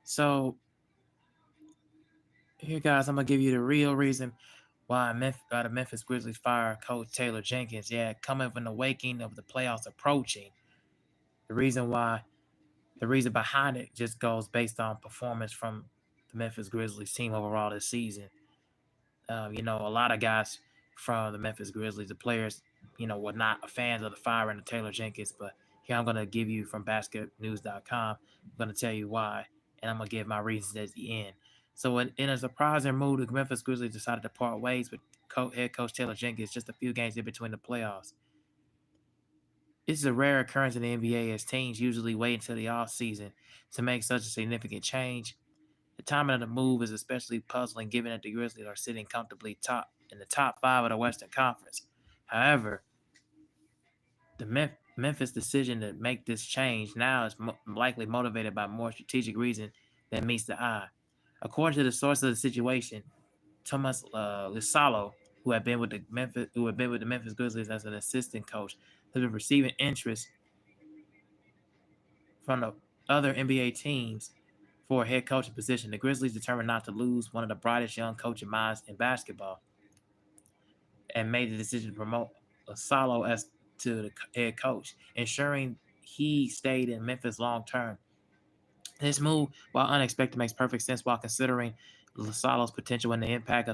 So here, guys, I'm gonna give you the real reason why the Memphis Grizzlies fire coach Taylor Jenkins. Yeah, coming from the waking of the playoffs approaching. The reason why, the reason behind it just goes based on performance from the Memphis Grizzlies team overall this season. A lot of guys from the Memphis Grizzlies, the players, were not fans of the firing of Taylor Jenkins. But here I'm gonna give you from basketnews.com. I'm gonna tell you why, and I'm gonna give my reasons at the end. So in a surprising move, the Memphis Grizzlies decided to part ways with head coach Taylor Jenkins just a few games in between the playoffs. This is a rare occurrence in the NBA as teams usually wait until the off season to make such a significant change. The timing of the move is especially puzzling given that the Grizzlies are sitting comfortably top in the top five of the Western Conference. However, the Memphis decision to make this change now is likely motivated by more strategic reason than meets the eye. According to the source of the situation, Thomas Lisalo, who had been with the Memphis Grizzlies as an assistant coach, has been receiving interest from the other NBA teams for a head coaching position. The Grizzlies determined not to lose one of the brightest young coaching minds in basketball and made the decision to promote Salo as to the head coach, ensuring he stayed in Memphis long term. This move, while unexpected, makes perfect sense while considering Salo's potential and the impact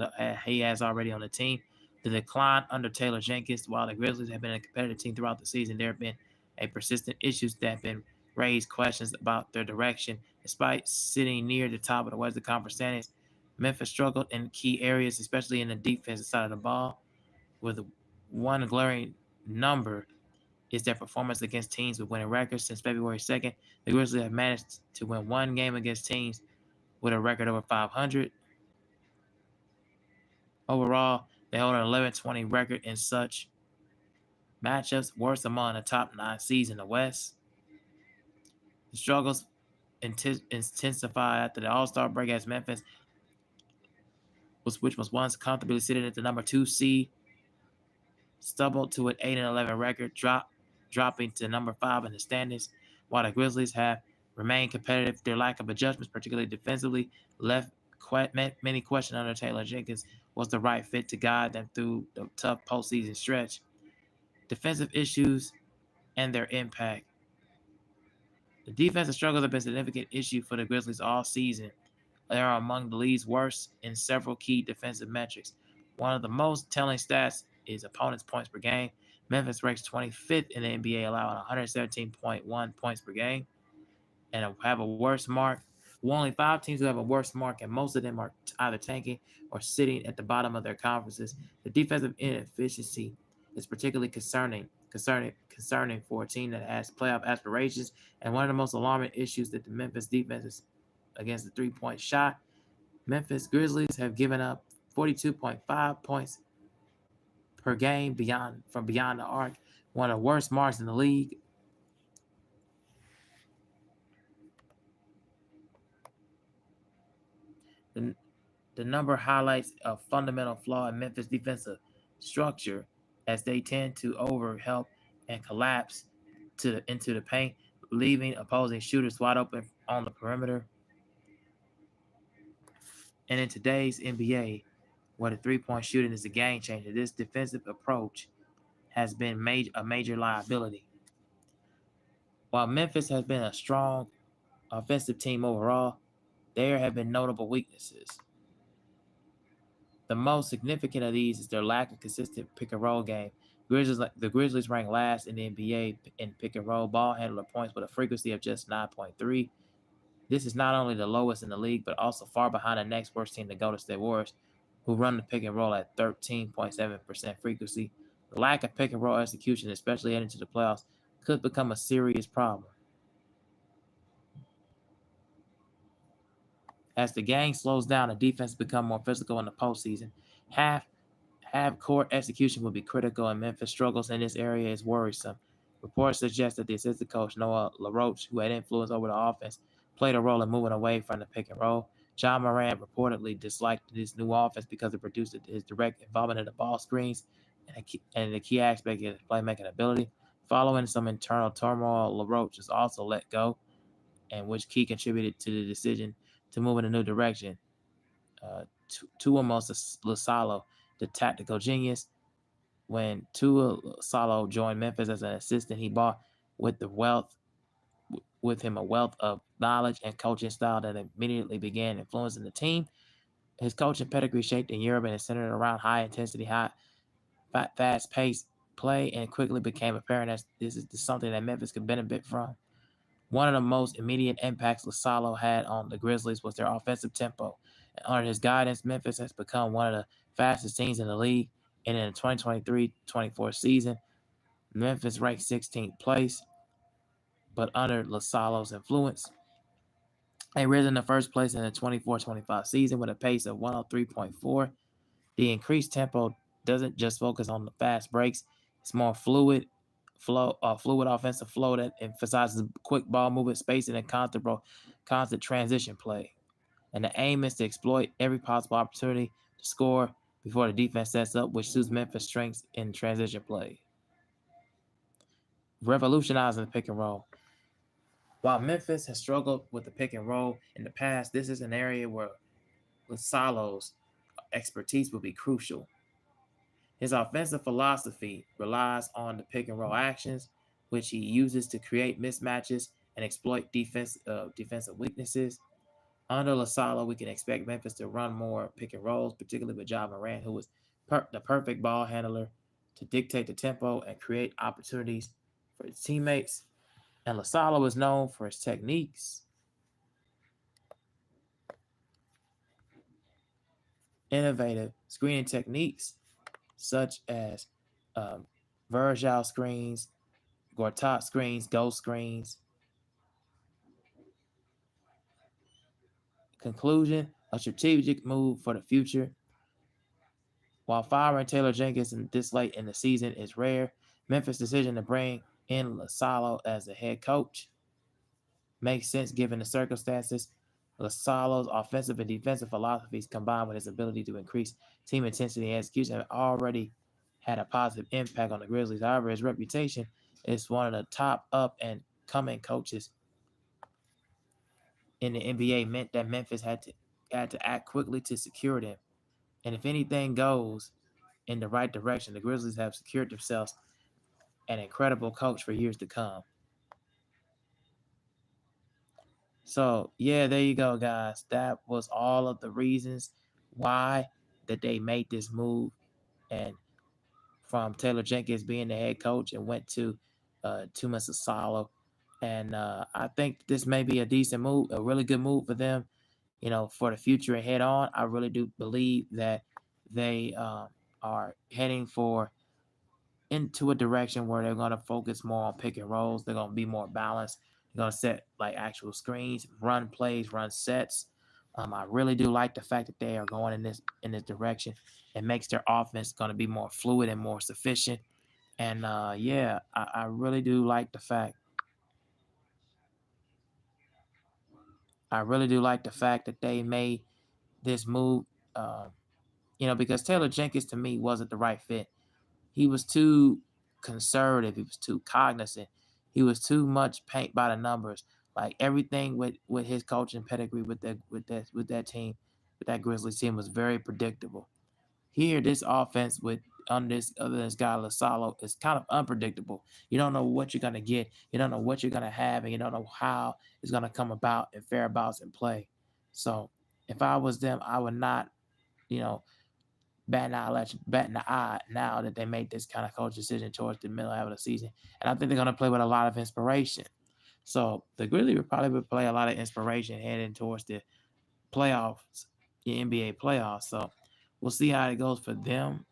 he has already on the team. The decline under Taylor Jenkins, while the Grizzlies have been a competitive team throughout the season, there have been a persistent issues that have been raised questions about their direction. Despite sitting near the top of the Western Conference standings, Memphis struggled in key areas, especially in the defensive side of the ball, with one glaring number is their performance against teams with winning records. Since February 2nd, the Grizzlies have managed to win one game against teams with a record over 500. Overall, they hold an 11-20 record in such matchups, worst among the top 9 seeds in the West. The struggles intensified after the All-Star break as Memphis, which was once comfortably sitting at the number 2 seed, stumbled to an 8-11 record, dropping to number 5 in the standings. While the Grizzlies have remained competitive, their lack of adjustments, particularly defensively, left many questions under Taylor Jenkins was the right fit to guide them through the tough postseason stretch. Defensive issues and their impact. The defensive struggles have been a significant issue for the Grizzlies all season. They are among the league's worst in several key defensive metrics. One of the most telling stats is opponents' points per game. Memphis ranks 25th in the NBA, allowing 117.1 points per game, and have a worse mark. Only 5 teams who have a worse mark, and most of them are either tanking or sitting at the bottom of their conferences. The defensive inefficiency is particularly concerning for a team that has playoff aspirations. And one of the most alarming issues that the Memphis defense is against the three-point shot. Memphis Grizzlies have given up 42.5 points per game beyond the arc, one of the worst marks in the league. The, the number highlights a fundamental flaw in Memphis' defensive structure as they tend to overhelp and collapse into the paint, leaving opposing shooters wide open on the perimeter. And in today's NBA, where the three-point shooting is a game changer, this defensive approach has been a major liability. While Memphis has been a strong offensive team overall, there have been notable weaknesses. The most significant of these is their lack of consistent pick and roll game. The Grizzlies rank last in the NBA in pick and roll ball handler points with a frequency of just 9.3. This is not only the lowest in the league, but also far behind the next worst team, the Golden State Warriors, who run the pick and roll at 13.7% frequency. The lack of pick and roll execution, especially heading to the playoffs, could become a serious problem. As the game slows down and defense become more physical in the postseason, half half court execution will be critical, and Memphis struggles in this area is worrisome. Reports suggest that the assistant coach Noah LaRoche, who had influence over the offense, played a role in moving away from the pick and roll. John Moran reportedly disliked this new offense because it produced his direct involvement in the ball screens and the key aspect of his playmaking ability. Following some internal turmoil, LaRoche is also let go, and which key contributed to the decision to move in a new direction. Tua Lasalo, the tactical genius. When Tua Lasalo joined Memphis as an assistant, he brought with the wealth with him a wealth of knowledge and coaching style that immediately began influencing the team. His coaching pedigree shaped in Europe and is centered around high intensity, fast paced play, and quickly became apparent that this is something that Memphis could benefit from. One of the most immediate impacts Lasalo had on the Grizzlies was their offensive tempo. And under his guidance, Memphis has become one of the fastest teams in the league. And in the 2023-24 season, Memphis ranked 16th place, but under Lasalo's influence, they risen to first place in the 24-25 season with a pace of 103.4. The increased tempo doesn't just focus on the fast breaks; it's more fluid offensive flow that emphasizes quick ball movement, spacing, and constant transition play. And the aim is to exploit every possible opportunity to score before the defense sets up, which suits Memphis' strengths in transition play. Revolutionizing the pick and roll. While Memphis has struggled with the pick and roll in the past, this is an area where Lasalo's expertise will be crucial. His offensive philosophy relies on the pick and roll actions, which he uses to create mismatches and exploit defensive weaknesses. Under Lasalo, we can expect Memphis to run more pick and rolls, particularly with Ja Morant, who is the perfect ball handler to dictate the tempo and create opportunities for his teammates. And Lasalo is known for his techniques, innovative screening techniques, such as Virgil screens, Gortat screens, ghost screens. Conclusion, a strategic move for the future. While firing Taylor Jenkins this late in the season is rare, Memphis' decision to bring in Lasalo as the head coach makes sense given the circumstances. Lasalo's offensive and defensive philosophies combined with his ability to increase team intensity and execution have already had a positive impact on the Grizzlies. However, his reputation is one of the top up and coming coaches in the NBA meant that Memphis had to act quickly to secure them. And if anything goes in the right direction, the Grizzlies have secured themselves an incredible coach for years to come. So, yeah, there you go, guys. That was all of the reasons why that they made this move, and from Taylor Jenkins being the head coach and went to Tuma Sasalo. And I think this may be a decent move, a really good move for them, for the future and head on. I really do believe that they are heading into a direction where they're going to focus more on pick and rolls. They're going to be more balanced. They're going to set like actual screens, run plays, run sets. I really do like the fact that they are going in this direction. It makes their offense going to be more fluid and more sufficient. And yeah, I really do like the fact. I really do like the fact that they made this move. Because Taylor Jenkins to me wasn't the right fit. He was too conservative. He was too cognizant. He was too much paint by the numbers. Like everything with his coaching pedigree with that team, with that Grizzlies team was very predictable. Here, this offense with under this other than this guy Lasalo is kind of unpredictable. You don't know what you're gonna get. You don't know what you're gonna have, and you don't know how it's gonna come about in fair bouts and play. So, if I was them, I would not, you know, batting the eye now that they made this kind of coach decision towards the middle half of the season. And I think they're going to play with a lot of inspiration. So the Grizzlies would probably play a lot of inspiration heading towards the playoffs, the NBA playoffs. So we'll see how it goes for them.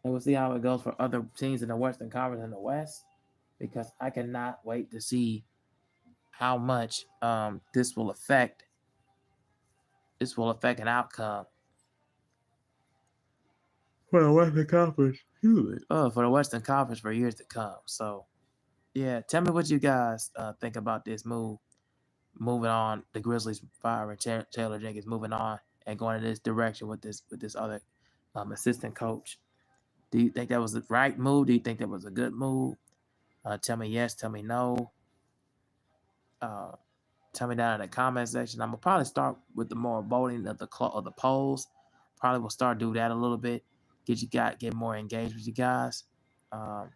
And we'll see how it goes for other teams in the Western Conference and the West, because I cannot wait to see how much this will affect an outcome for the Western Conference. For the Western Conference for years to come. So, yeah, tell me what you guys think about this move. Moving on, the Grizzlies firing Taylor Jenkins, moving on and going in this direction with this other assistant coach. Do you think that was the right move? Do you think that was a good move? Tell me yes, tell me no. Tell me down in the comment section. I'm gonna probably start with the more voting of the polls. Probably will start do that a little bit. Get more engaged with you guys. Um,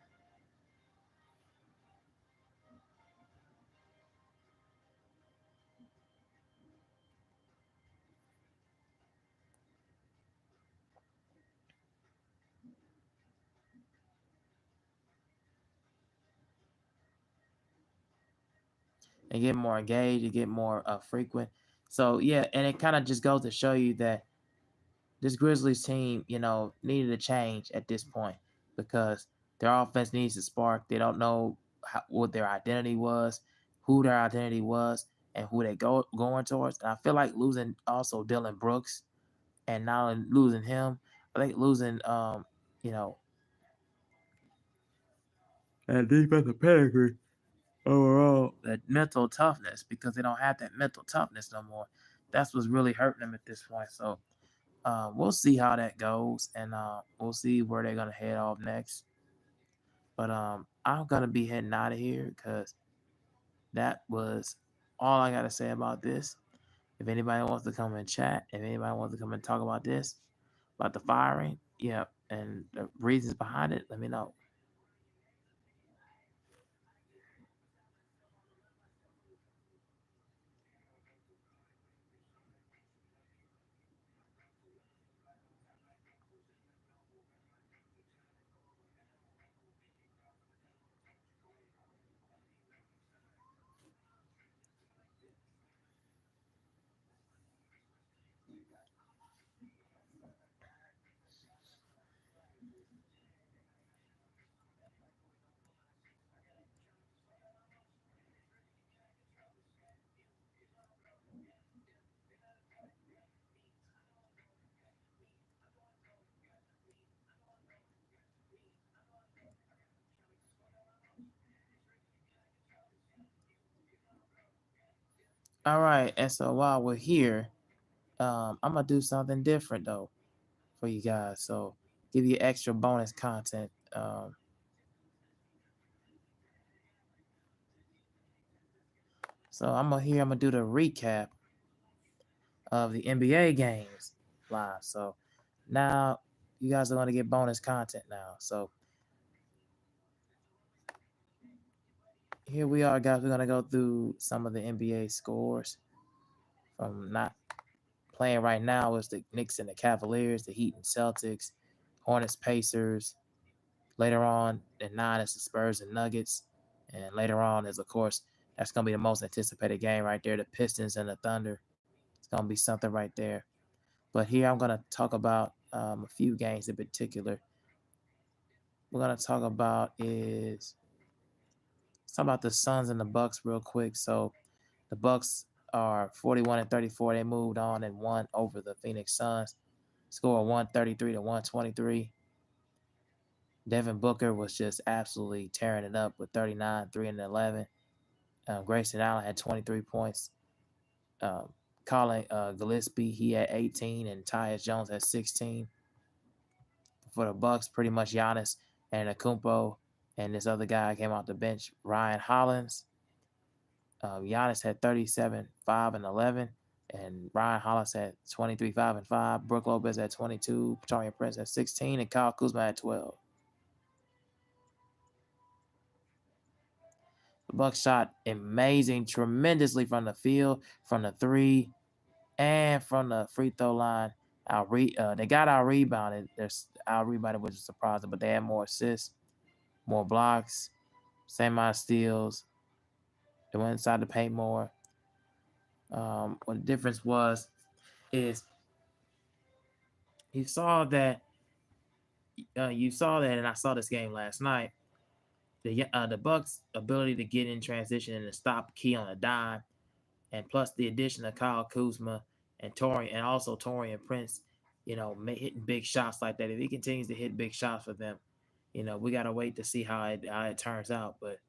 and get more engaged and get more frequent. So yeah, and it kind of just goes to show you that this Grizzlies team, needed a change at this point because their offense needs to spark. They don't know what their identity was, who their identity was, and who they going towards. And I feel like losing also Dylan Brooks, and not only losing him, I think losing you know, that defensive pedigree overall, that mental toughness, because they don't have that mental toughness no more. That's what's really hurting them at this point. So we'll see how that goes, and we'll see where they're gonna head off next. But I'm gonna be heading out of here because that was all I gotta say about this. If anybody wants to come and chat, if anybody wants to come and talk about this, about the firing, yeah, and the reasons behind it, let me know. All right, and so while we're here, I'm gonna do something different though for you guys. So give you extra bonus content. So I'm gonna do the recap of the NBA games live. So now you guys are gonna get bonus content now. So here we are, guys. We're gonna go through some of the NBA scores from not playing right now. Is the Knicks and the Cavaliers, the Heat and Celtics, Hornets, Pacers. Later on at 9 is the Spurs and Nuggets, and later on is, of course, that's gonna be the most anticipated game right there, the Pistons and the Thunder. It's gonna be something right there. But here I'm gonna talk about a few games in particular. We're gonna talk about is let's talk about the Suns and the Bucks real quick. So the Bucks are 41 and 34. They moved on and won over the Phoenix Suns. Score 133 to 123. Devin Booker was just absolutely tearing it up with 39, 3 and 11. Grayson Allen had 23 points. Colin Gillespie, he had 18, and Tyus Jones had 16. For the Bucks, pretty much Giannis and Akumpo, and this other guy came off the bench, Ryan Hollins. Giannis had 37, 5 and 11, and Ryan Hollins had 23, 5 and 5. Brook Lopez had 22, Torian Prince had 16, and Kyle Kuzma had 12. The Bucks shot amazing, tremendously from the field, from the three, and from the free throw line. They got out rebounded. They're out rebounded, which is surprising, but they had more assists, more blocks, same amount of steals. They went inside the paint more. What the difference was is you saw that and I saw this game last night. The Bucks' ability to get in transition and to stop key on a dime, and plus the addition of Kyle Kuzma and Torian Prince, hitting big shots like that. If he continues to hit big shots for them, we gotta wait to see how it turns out. But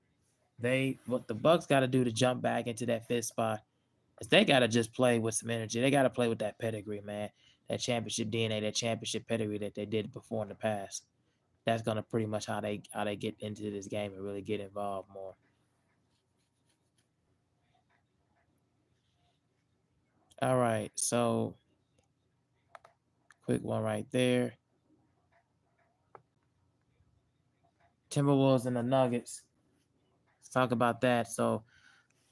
what the Bucks got to do to jump back into that fifth spot is they got to just play with some energy. They got to play with that pedigree, man. That championship DNA, that championship pedigree that they did before in the past. That's gonna pretty much how they get into this game and really get involved more. All right, so quick one right there. Timberwolves and the Nuggets. Let's talk about that. So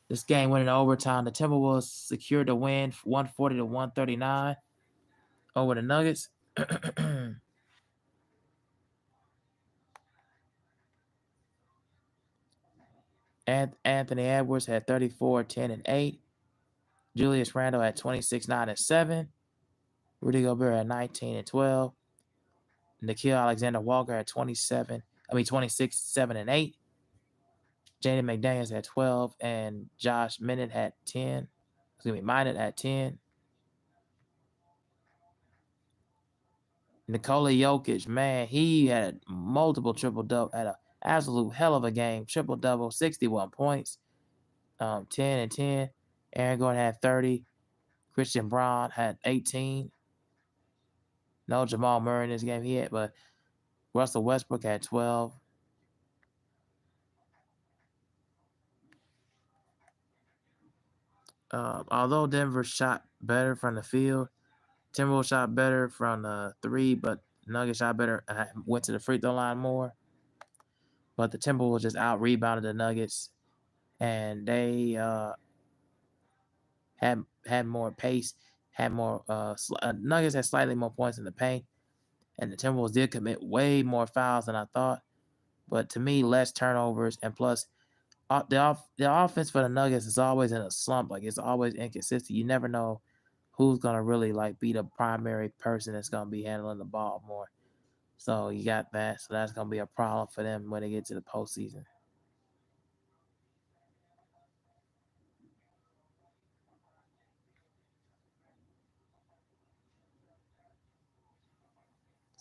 this game went in overtime. The Timberwolves secured the win, 140 to 139 over the Nuggets. Anthony Edwards had 34, 10, and 8. Julius Randle had 26, 9, and 7. Rudy Gobert had 19 and 12. Nickeil Alexander-Walker had 26, 7, and 8. Jaden McDaniels had 12, and Josh Minott had 10. Minott had 10. Nikola Jokic, man, he had multiple triple-double, had an absolute hell of a game. Triple-double, 61 points, 10 and 10. Aaron Gordon had 30. Christian Braun had 18. No Jamal Murray in this game he had, but Russell Westbrook had 12. Although Denver shot better from the field, Timberwolves shot better from the three, but Nuggets shot better, went to the free throw line more. But the Timberwolves just out-rebounded the Nuggets, and they had more pace, had more Nuggets had slightly more points in the paint, and the Timberwolves did commit way more fouls than I thought. But to me, less turnovers, and plus the offense for the Nuggets is always in a slump. Like, it's always inconsistent. You never know who's gonna really like be the primary person that's gonna be handling the ball more. So you got that. So that's gonna be a problem for them when they get to the postseason.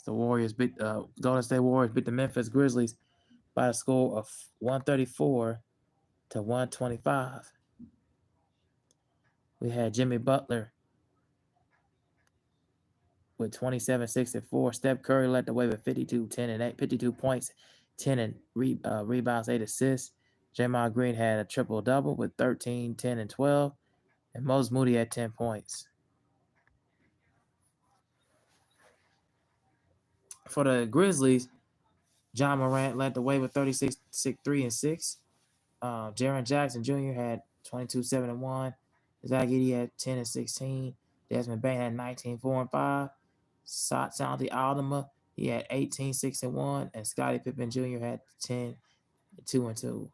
The Warriors beat Golden State Warriors beat the Memphis Grizzlies by a score of 134 to 125. We had Jimmy Butler with 27, 6, and 4. Steph Curry led the way with 52, 10, and 8, 52 points, 10 and rebounds, 8 assists. Draymond Green had a triple-double with 13, 10, and 12. And Moses Moody had 10 points. For the Grizzlies, John Morant led the way with 36, 6, 3, and 6. Jaren Jackson Jr. had 22, 7, and 1. Zach Edey had 10 and 16. Desmond Bain had 19, 4, and 5. Santi Aldama, he had 18, 6, and 1. And Scottie Pippen Jr. had 10, 2, and 2.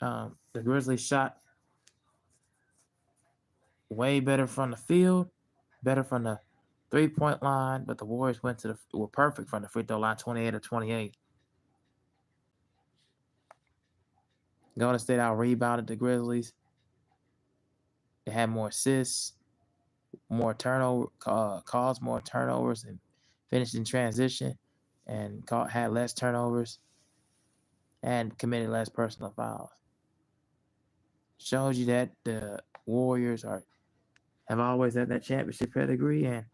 The Grizzlies shot way better from the field, better from the three-point line, but the Warriors were perfect from the free throw line, 28 of 28. Golden State out rebounded the Grizzlies. They had more assists, more turnover, caused more turnovers, and finished in transition, and had less turnovers, and committed less personal fouls. Shows you that the Warriors have always had that championship pedigree, and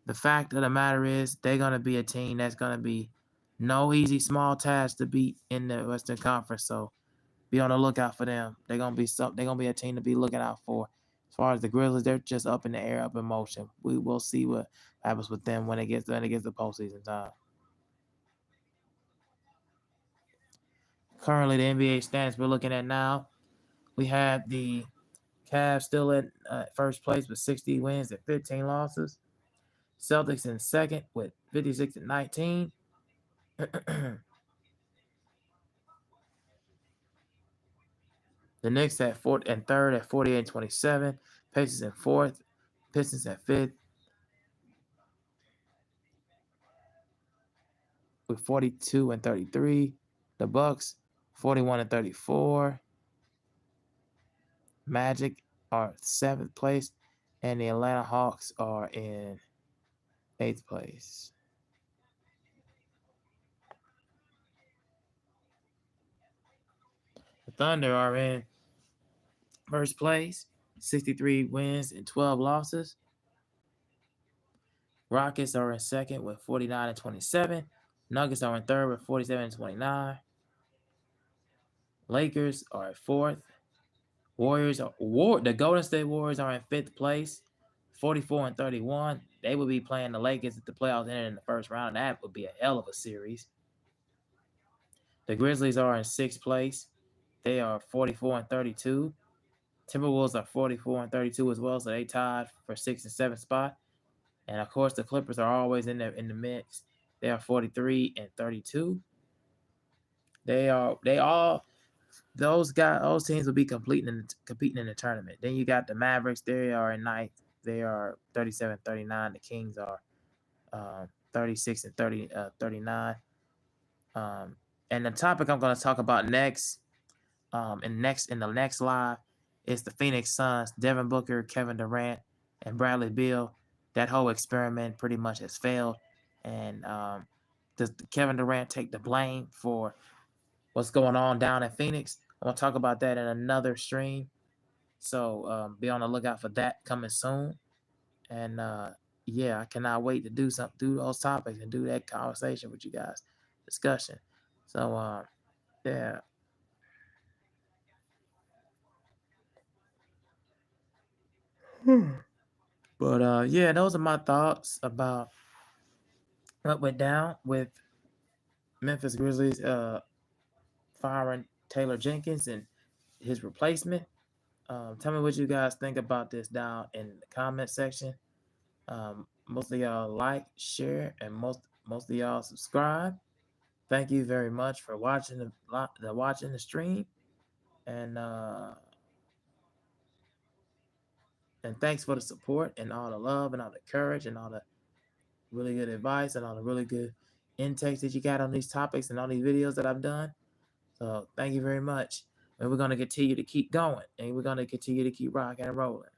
the fact of the matter is they're gonna be a team that's gonna be no easy small task to beat in the Western Conference. So be on the lookout for them. They're gonna be a team to be looking out for. As far as the Grizzlies, they're just up in the air, up in motion. We will see what happens with them when it gets the postseason time. Currently, the NBA standings we're looking at now, we have the Cavs still at first place with 60 wins and 15 losses. Celtics in second with 56 and 19. The Knicks at fourth and third at 48 and 27. Pacers in fourth. Pistons at fifth with 42 and 33. The Bucks 41 and 34. Magic are seventh place, and the Atlanta Hawks are in eighth place. The Thunder are in first place, 63 wins and 12 losses. Rockets are in second with 49 and 27. Nuggets are in third with 47 and 29. Lakers are at fourth. The Golden State Warriors are in fifth place, 44 and 31. They will be playing the Lakers if the playoffs ended in the first round. That would be a hell of a series. The Grizzlies are in sixth place. They are 44 and 32. Timberwolves are 44 and 32 as well, so they tied for sixth and seventh spot. And of course, the Clippers are always in the mix. They are 43 and 32. Those teams will be competing in the tournament. Then you got the Mavericks. They are in ninth. They are 37-39. The Kings are 36 and 39. And the topic I'm going to talk about next, in the next live, is the Phoenix Suns. Devin Booker, Kevin Durant, and Bradley Beal. That whole experiment pretty much has failed. And does Kevin Durant take the blame for what's going on down in Phoenix? I'm gonna talk about that in another stream. So be on the lookout for that coming soon. And yeah, I cannot wait to do those topics and do that conversation with you guys, discussion. So yeah. But yeah, those are my thoughts about what went down with Memphis Grizzlies firing Taylor Jenkins and his replacement. Tell me what you guys think about this down in the comment section. Most of y'all like, share, and most of y'all subscribe. Thank you very much for watching the stream, and thanks for the support and all the love and all the courage and all the really good advice and all the really good intakes that you got on these topics and all these videos that I've done. So thank you very much. And we're going to continue to keep going, and we're going to continue to keep rocking and rolling.